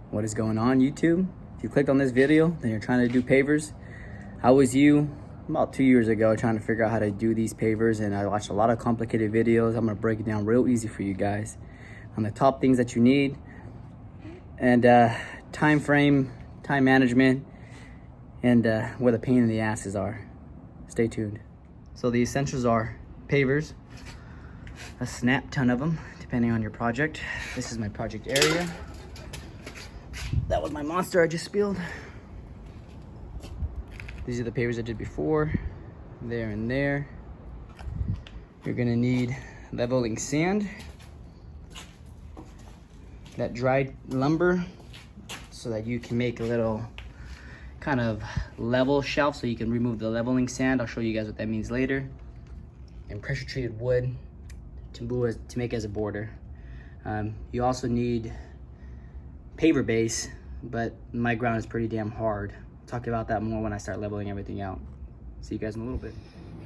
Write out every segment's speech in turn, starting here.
What is going on, YouTube? If you clicked on this video, then you're trying to do pavers. How was you about 2 years ago trying to figure out how to do these pavers? And I watched a lot of complicated videos. I'm gonna break it down real easy for you guys on the top things that you need, and time frame, time management, and where the pain in the asses are. Stay tuned. So the essentials are pavers, a snap ton of them, depending on your project. This is my project area. That was my monster I just spilled. These are the pavers I did before, there and there. You're gonna need leveling sand, that dried lumber, so that you can make a little kind of level shelf so you can remove the leveling sand. I'll show you guys what that means later. And pressure treated wood to make as a border. You also need paver base, but my ground is pretty damn hard. I'll talk about that more when I start leveling everything out. See you guys in a little bit.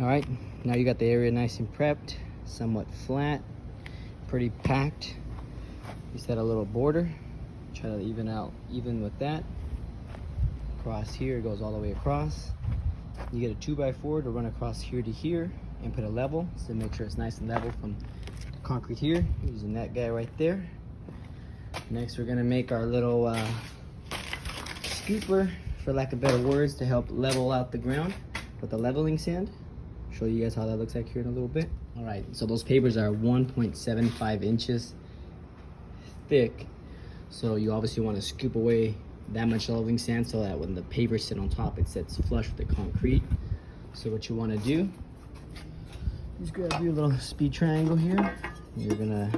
All right, now you got the area nice and prepped, somewhat flat, pretty packed. You set a little border, try to even with that. Across here, it goes all the way across. You get a 2x4 to run across here to here and put a level, so make sure it's nice and level from the concrete here, using that guy right there. Next, we're gonna make our little scooper, for lack of better words, to help level out the ground with the leveling sand. Show you guys how that looks like here in a little bit. All right, so those pavers are 1.75 inches thick. So you obviously want to scoop away that much leveling sand so that when the pavers sit on top, it sits flush with the concrete. So what you want to do, just grab your little speed triangle here. You're gonna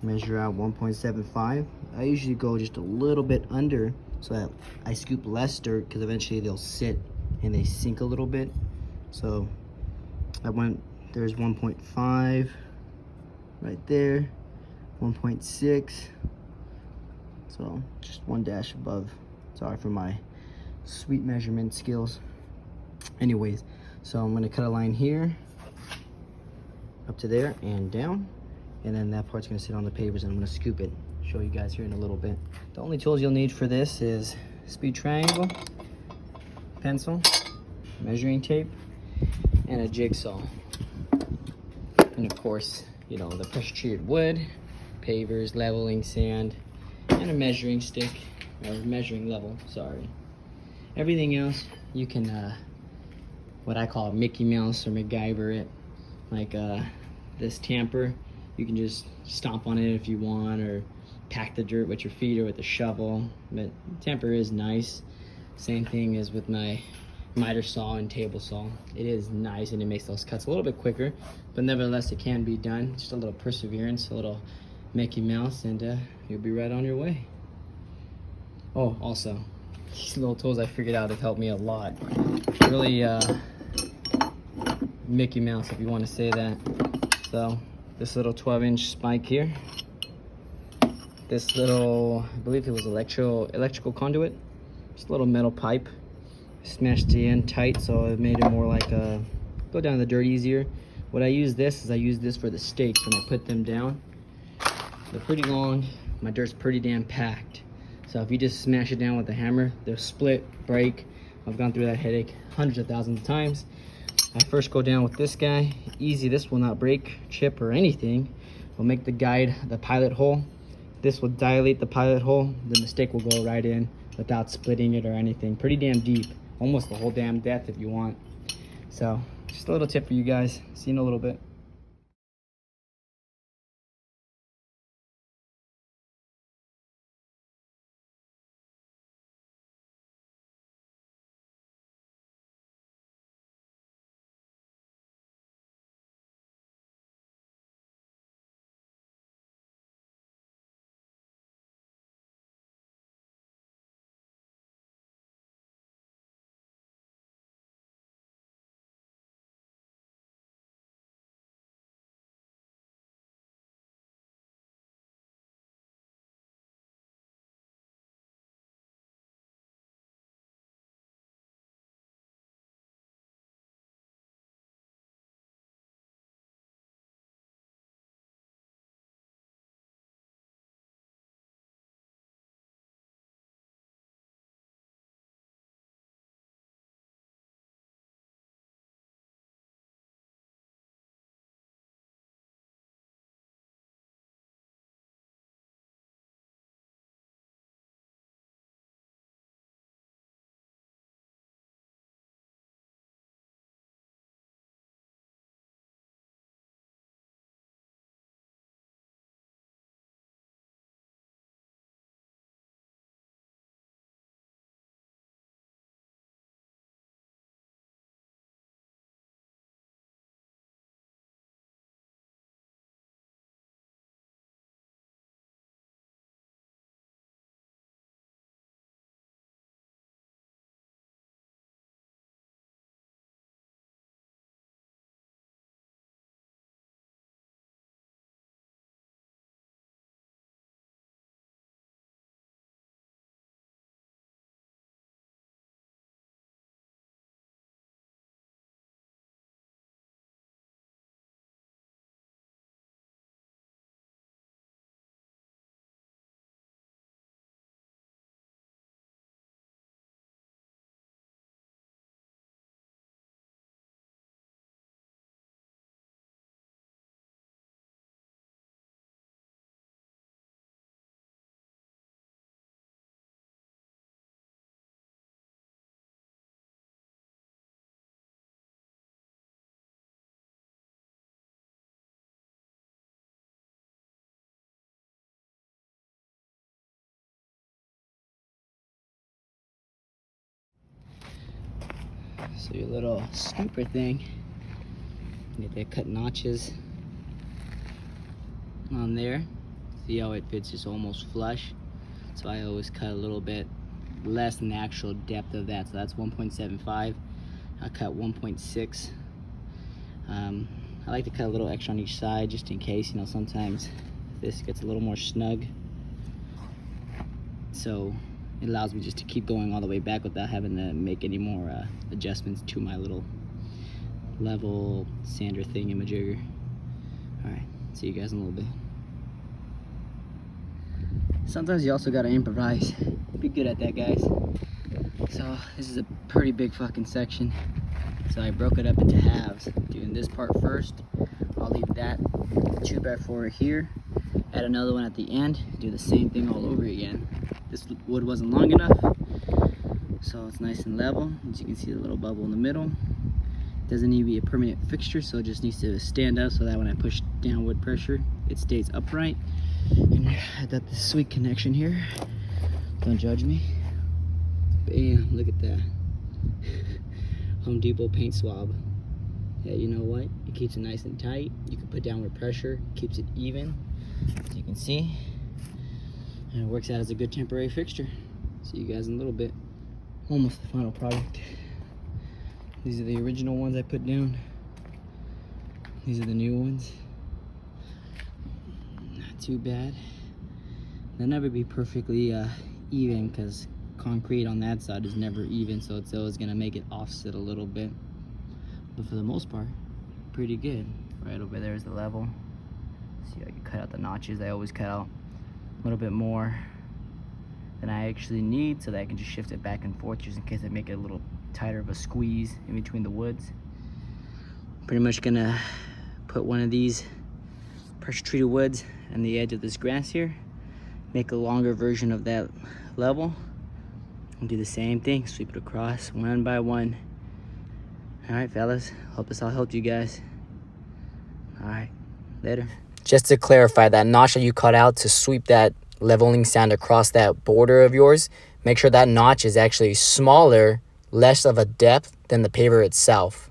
measure out 1.75. I usually go just a little bit under so that I scoop less dirt, because eventually they'll sit and they sink a little bit. So there's 1.5 right there, 1.6. So just one dash above. Sorry for my sweet measurement skills. Anyways, so I'm gonna cut a line here, up to there and down. And then that part's gonna sit on the pavers and I'm gonna scoop it. Show you guys here in a little bit. The only tools you'll need for this is speed triangle, pencil, measuring tape, and a jigsaw. And of course, you know, the pressure treated wood, pavers, leveling sand, and a measuring stick, or measuring level, sorry. Everything else, you can, what I call Mickey Mouse or MacGyver it. Like this tamper, you can just stomp on it if you want, or pack the dirt with your feet or with a shovel. But tamper is nice. Same thing as with my miter saw and table saw. It is nice and it makes those cuts a little bit quicker, but nevertheless it can be done. Just a little perseverance, a little Mickey Mouse, and you'll be right on your way. Oh, also, these little tools I figured out have helped me a lot. Really Mickey Mouse, if you want to say that. So this little 12-inch spike here, this little, I believe it was electrical conduit, just a little metal pipe, smashed the end tight so it made it more like go down the dirt easier. What I use this for the stakes when I put them down. They're pretty long, my dirt's pretty damn packed. So if you just smash it down with a hammer, they'll split, break. I've gone through that headache hundreds of thousands of times. I first go down with this guy, easy. This will not break, chip, or anything. We'll make the guide, the pilot hole. This will dilate the pilot hole, then the stick will go right in without splitting it or anything. Pretty damn deep, almost the whole damn depth if you want. So just a little tip for you guys. See you in a little bit. So your little scooper thing, get that cut notches on there. See how it fits just almost flush. So I always cut a little bit less than the actual depth of that. So that's 1.75. I cut 1.6. I like to cut a little extra on each side just in case, you know, sometimes this gets a little more snug. So it allows me just to keep going all the way back without having to make any more adjustments to my little level sander thingamajigger. All right, see you guys in a little bit. Sometimes you also gotta improvise. Be good at that, guys. So this is a pretty big fucking section. So I broke it up into halves. Doing this part first. I'll leave that 2x4 here. Add another one at the end. Do the same thing all over again. This wood wasn't long enough, so it's nice and level. As you can see, the little bubble in the middle. Doesn't need to be a permanent fixture, so it just needs to stand up so that when I push downward pressure, it stays upright. And I got this sweet connection here. Don't judge me. Bam, look at that. Home Depot paint swab. Yeah, you know what? It keeps it nice and tight. You can put downward pressure, keeps it even, as you can see. And it works out as a good temporary fixture. See you guys in a little bit. Almost the final product. These are the original ones I put down. These are the new ones. Not too bad. They'll never be perfectly even because concrete on that side is never even, so it's always gonna make it offset a little bit. But for the most part, pretty good. Right over there is the level. See how you cut out the notches. I always cut out a little bit more than I actually need so that I can just shift it back and forth just in case I make it a little tighter of a squeeze in between the woods. Pretty much gonna put one of these pressure treated woods on the edge of this grass here, make a longer version of that level, and do the same thing, sweep it across one by one. All right, fellas, hope this all helped you guys. All right, later. Just to clarify, that notch that you cut out to sweep that leveling sand across that border of yours, make sure that notch is actually smaller, less of a depth than the paver itself.